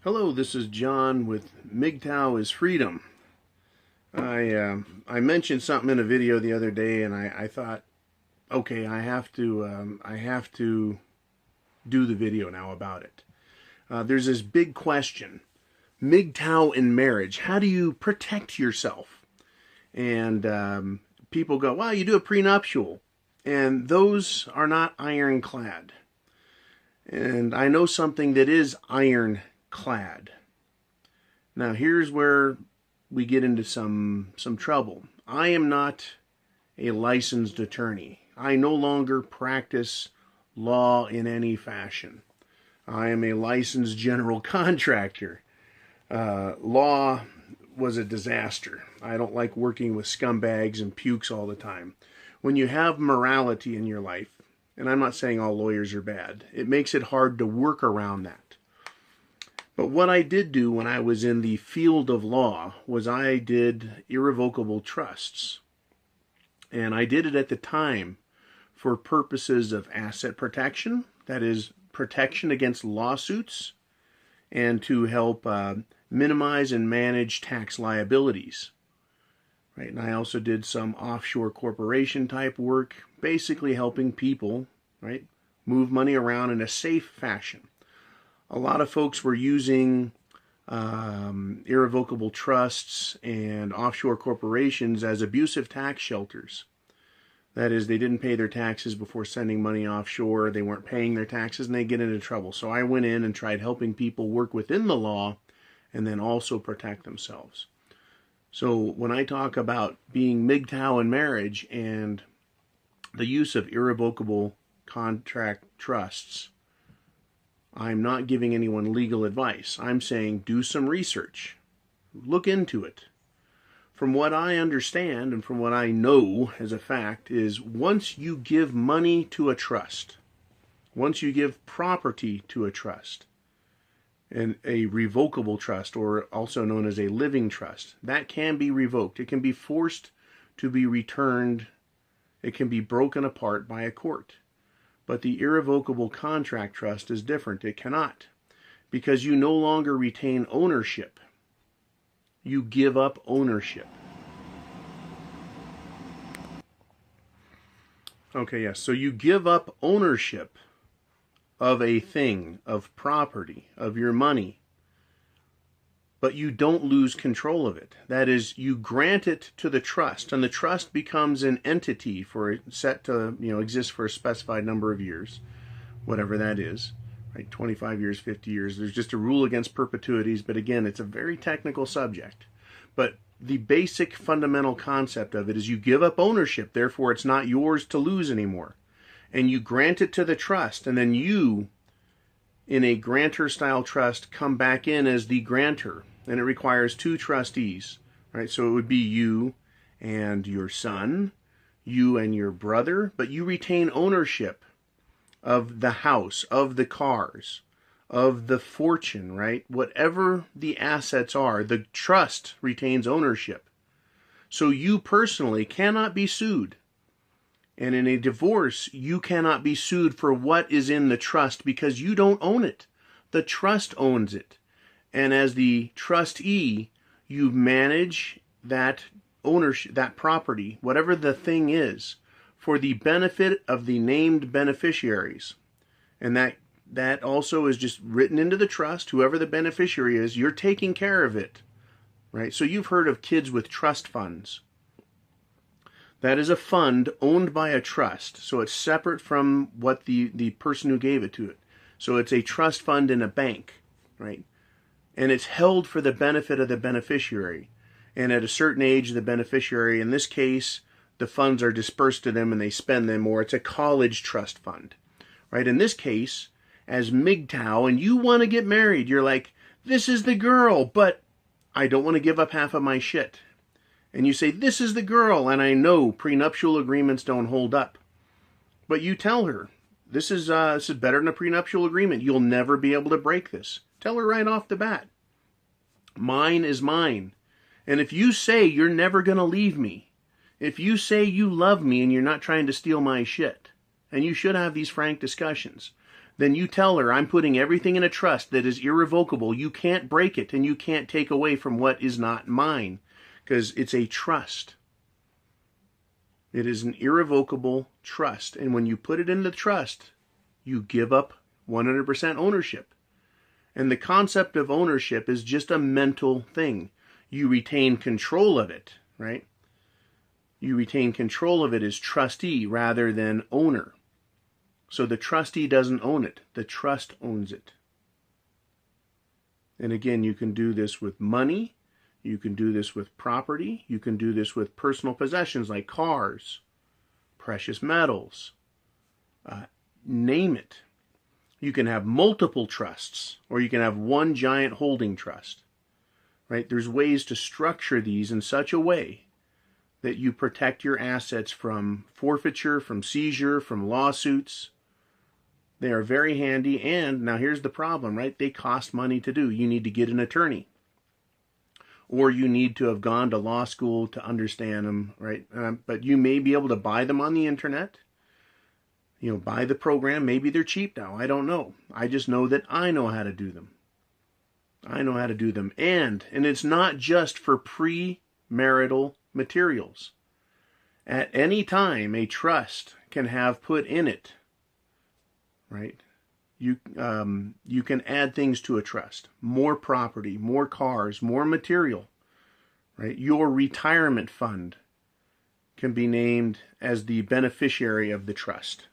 Hello, this is John with MGTOW is Freedom. I mentioned something in a video the other day, and I thought, okay, I have to do the video now about it. There's this big question: MGTOW in marriage. How do you protect yourself? And people go, well, you do a prenuptial, and those are not ironclad. And I know something that is ironclad. Now here's where we get into some trouble. I am not a licensed attorney. I no longer practice law in any fashion. I am a licensed general contractor. Law was a disaster. I don't like working with scumbags and pukes all the time. When you have morality in your life, and I'm not saying all lawyers are bad, it makes it hard to work around that. But what I did do when I was in the field of law was I did irrevocable trusts. And I did it at the time for purposes of asset protection, that is, protection against lawsuits, and to help minimize and manage tax liabilities. Right? And I also did some offshore corporation type work, basically helping people, right, move money around in a safe fashion. A lot of folks were using irrevocable trusts and offshore corporations as abusive tax shelters. That is, they didn't pay their taxes before sending money offshore, they weren't paying their taxes, and they get into trouble. So I went in and tried helping people work within the law and then also protect themselves. So when I talk about being MGTOW in marriage and the use of irrevocable contract trusts, I'm not giving anyone legal advice. I'm saying do some research. Look into it. From what I understand and from what I know as a fact is once you give money to a trust, once you give property to a trust, and a revocable trust, or also known as a living trust, that can be revoked. It can be forced to be returned. It can be broken apart by a court. But the irrevocable contract trust is different. It cannot, because you no longer retain ownership. You give up ownership. Okay, yes. So you give up ownership of a thing, of property, of your money, but you don't lose control of it. That is, you grant it to the trust, and the trust becomes an entity for set to exist for a specified number of years, whatever that is, right? 25 years, 50 years. There's just a rule against perpetuities, but again, it's a very technical subject. But the basic fundamental concept of it is you give up ownership, therefore it's not yours to lose anymore. And you grant it to the trust, and then you, in a grantor-style trust, come back in as the grantor, and it requires two trustees, right? So it would be you and your son, you and your brother, but you retain ownership of the house, of the cars, of the fortune, right? Whatever the assets are, the trust retains ownership. So you personally cannot be sued. And in a divorce, you cannot be sued for what is in the trust because you don't own it. The trust owns it. And as the trustee, you manage that ownership, that property, whatever the thing is, for the benefit of the named beneficiaries. And that also is just written into the trust. Whoever the beneficiary is, you're taking care of it. Right? So you've heard of kids with trust funds. That is a fund owned by a trust, so it's separate from what the person who gave it to it. So it's a trust fund in a bank, right? And it's held for the benefit of the beneficiary. And at a certain age, the beneficiary, in this case, the funds are dispersed to them and they spend them, or it's a college trust fund, right? In this case, as MGTOW, and you want to get married, you're like, this is the girl, but I don't want to give up half of my shit. And you say, this is the girl, and I know prenuptial agreements don't hold up. But you tell her, this is better than a prenuptial agreement. You'll never be able to break this. Tell her right off the bat. Mine is mine. And if you say you're never going to leave me, if you say you love me and you're not trying to steal my shit, and you should have these frank discussions, then you tell her, I'm putting everything in a trust that is irrevocable. You can't break it, and you can't take away from what is not mine, because it's a trust. It is an irrevocable trust. And when you put it in the trust, you give up 100% ownership. And the concept of ownership is just a mental thing. You retain control of it, right? You retain control of it as trustee rather than owner. So the trustee doesn't own it. The trust owns it. And again, you can do this with money. You can do this with property. You can do this with personal possessions like cars, precious metals, name it. You can have multiple trusts, or you can have one giant holding trust, right? There's ways to structure these in such a way that you protect your assets from forfeiture, from seizure, from lawsuits. They are very handy, and now here's the problem, right? They cost money to do. You need to get an attorney, or you need to have gone to law school to understand them, right? But you may be able to buy them on the internet. You know, buy the program. Maybe they're cheap now. I don't know. I just know that I know how to do them. I know how to do them. And it's not just for premarital materials. At any time, a trust can have put in it, right? You can add things to a trust. More property, more cars, more material, right? Your retirement fund can be named as the beneficiary of the trust.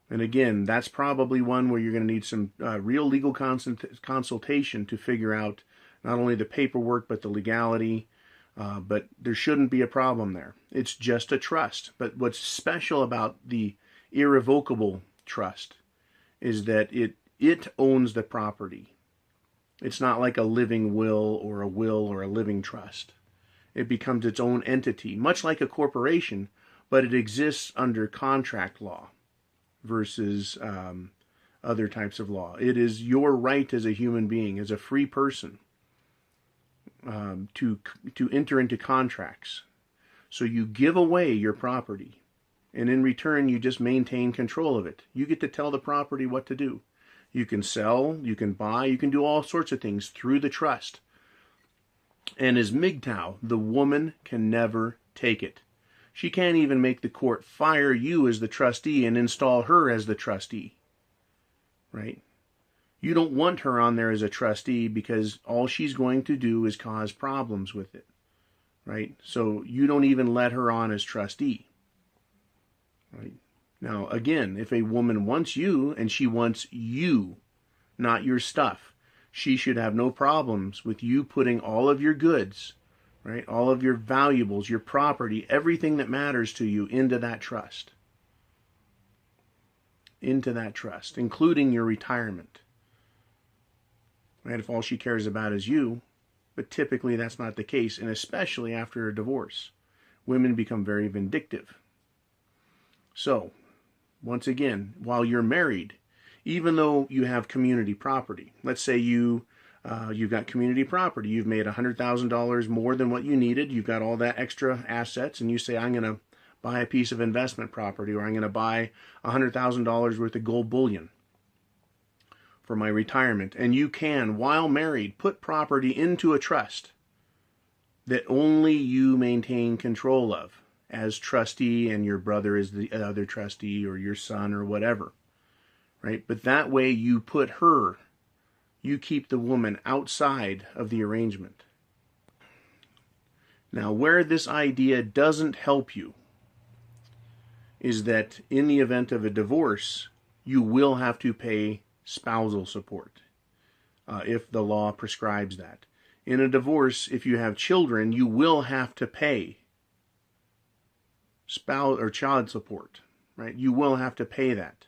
And again, that's probably one where you're going to need some real legal consultation to figure out not only the paperwork, but the legality. But there shouldn't be a problem there. It's just a trust. But what's special about the irrevocable trust is that it owns the property. It's not like a living will or a living trust. It becomes its own entity, much like a corporation, but it exists under contract law versus other types of law. It is your right as a human being, as a free person, to enter into contracts. So you give away your property, and in return you just maintain control of it. You get to tell the property what to do. You can sell, you can buy, you can do all sorts of things through the trust. And as MGTOW, the woman can never take it. She can't even make the court fire you as the trustee and install her as the trustee, right? You don't want her on there as a trustee because all she's going to do is cause problems with it, right? So you don't even let her on as trustee, right? Now, again, if a woman wants you and she wants you, not your stuff, she should have no problems with you putting all of your goods, right, all of your valuables, your property, everything that matters to you into that trust. Into that trust, including your retirement. Right, if all she cares about is you, but typically that's not the case, and especially after a divorce. Women become very vindictive. So, once again, while you're married, even though you have community property, let's say you've got community property, you've made $100,000 more than what you needed, you've got all that extra assets, and you say, I'm going to buy a piece of investment property, or I'm going to buy $100,000 worth of gold bullion for my retirement. And you can, while married, put property into a trust that only you maintain control of as trustee, and your brother is the other trustee, or your son, or whatever, right? But that way you keep the woman outside of the arrangement. Now, where this idea doesn't help you is that in the event of a divorce, you will have to pay spousal support if the law prescribes that. In a divorce, if you have children, you will have to pay spouse or child support, right? You will have to pay that.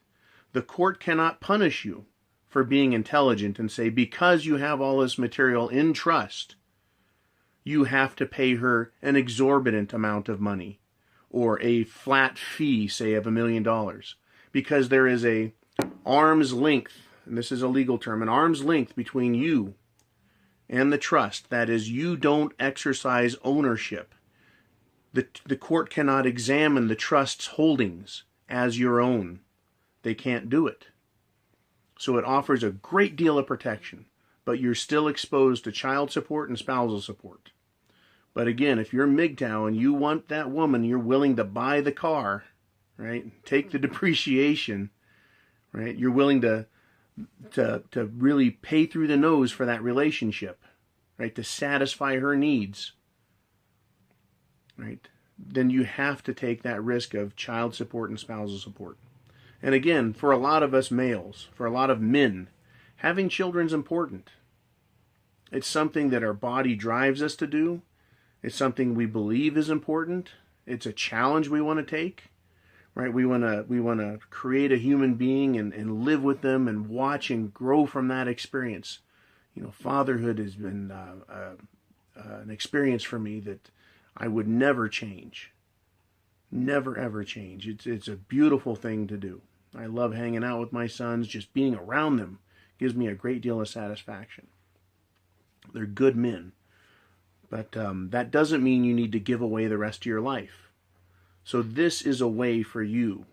The court cannot punish you for being intelligent and say, because you have all this material in trust, you have to pay her an exorbitant amount of money, or a flat fee, say, of $1 million, because there is a arm's length, and this is a legal term, an arm's length between you and the trust. That is, you don't exercise ownership. The court cannot examine the trust's holdings as your own. They can't do it. So it offers a great deal of protection, but you're still exposed to child support and spousal support. But again, if you're MGTOW and you want that woman, you're willing to buy the car, right? Take the depreciation, right? You're willing to really pay through the nose for that relationship, right? To satisfy her needs, right? Then you have to take that risk of child support and spousal support. And again, for a lot of us males, for a lot of men, having children is important. It's something that our body drives us to do. It's something we believe is important. It's a challenge we want to take, right? We want to create a human being and live with them and watch and grow from that experience. You know, fatherhood has been an experience for me that I would never change. Never, ever change. It's a beautiful thing to do. I love hanging out with my sons. Just being around them gives me a great deal of satisfaction. They're good men. But that doesn't mean you need to give away the rest of your life. So this is a way for you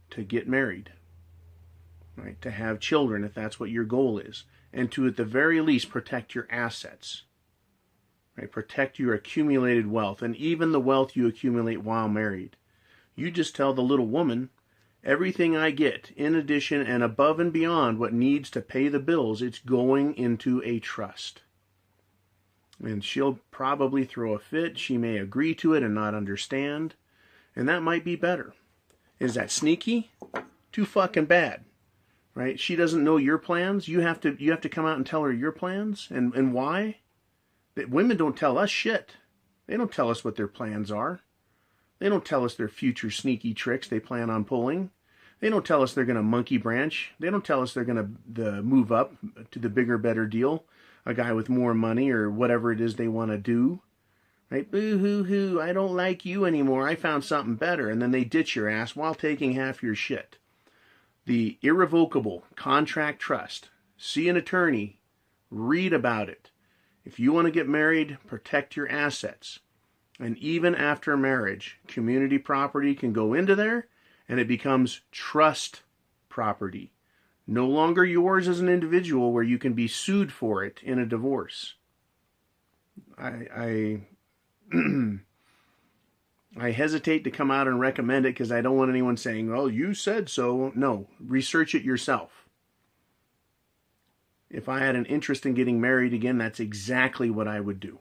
to get married, right? To have children if that's what your goal is. And to, at the very least, protect your assets. Right? Protect your accumulated wealth and even the wealth you accumulate while married. You just tell the little woman, everything I get, in addition and above and beyond what needs to pay the bills, it's going into a trust. And she'll probably throw a fit. She may agree to it and not understand. And that might be better. Is that sneaky? Too fucking bad. Right? She doesn't know your plans. You have to come out and tell her your plans. And why? That women don't tell us shit. They don't tell us what their plans are. They don't tell us their future sneaky tricks they plan on pulling. They don't tell us they're going to monkey branch. They don't tell us they're going to move up to the bigger, better deal. A guy with more money or whatever it is they want to do. Right? Boo-hoo-hoo, I don't like you anymore. I found something better. And then they ditch your ass while taking half your shit. The irrevocable contract trust. See an attorney. Read about it. If you want to get married, protect your assets. And even after marriage, community property can go into there and it becomes trust property. No longer yours as an individual where you can be sued for it in a divorce. I hesitate to come out and recommend it because I don't want anyone saying, well, you said so. No, research it yourself. If I had an interest in getting married again, that's exactly what I would do.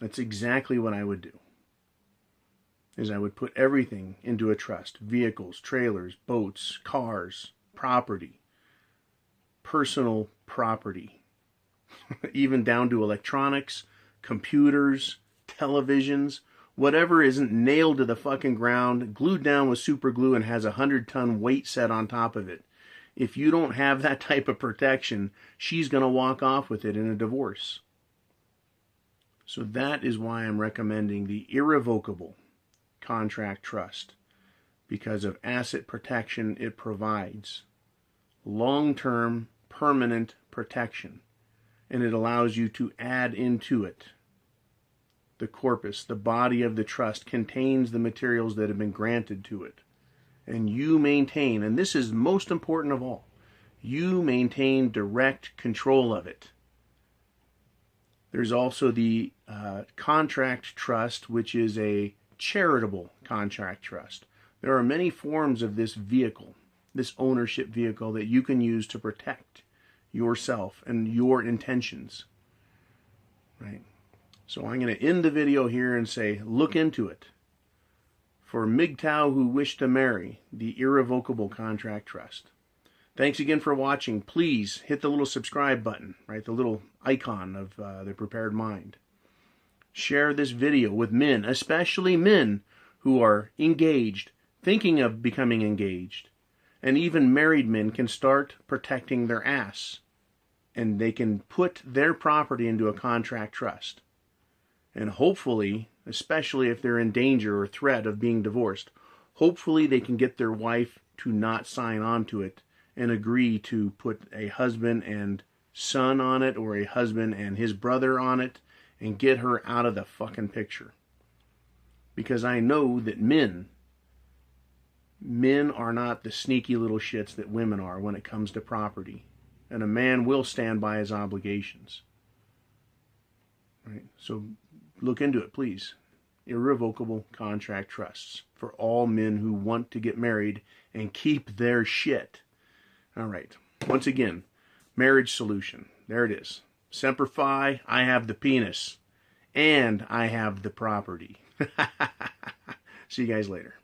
That's exactly what I would do. Is I would put everything into a trust. Vehicles, trailers, boats, cars, property, personal property, even down to electronics, computers, televisions, whatever isn't nailed to the fucking ground, glued down with super glue and has a 100-ton weight set on top of it. If you don't have that type of protection, she's going to walk off with it in a divorce. So that is why I'm recommending the irrevocable contract trust, because of asset protection it provides. Long-term, permanent protection. And it allows you to add into it. The corpus, the body of the trust, contains the materials that have been granted to it. And you maintain, and this is most important of all, you maintain direct control of it. There's also the contract trust, which is a charitable contract trust. There are many forms of this vehicle, this ownership vehicle, that you can use to protect yourself and your intentions. Right? So I'm going to end the video here and say, look into it. For MGTOW who wish to marry, the irrevocable contract trust. Thanks again for watching. Please hit the little subscribe button, right? The little icon of the Prepared Mind. Share this video with men, especially men who are engaged, thinking of becoming engaged. And even married men can start protecting their ass. And they can put their property into a contract trust. And hopefully, especially if they're in danger or threat of being divorced, hopefully they can get their wife to not sign on to it and agree to put a husband and son on it, or a husband and his brother on it, and get her out of the fucking picture. Because I know that men Men are not the sneaky little shits that women are when it comes to property. And a man will stand by his obligations. Right? So look into it, please. Irrevocable contract trusts for all men who want to get married and keep their shit. All right. Once again, marriage solution. There it is. Semper Fi, I have the penis. And I have the property. See you guys later.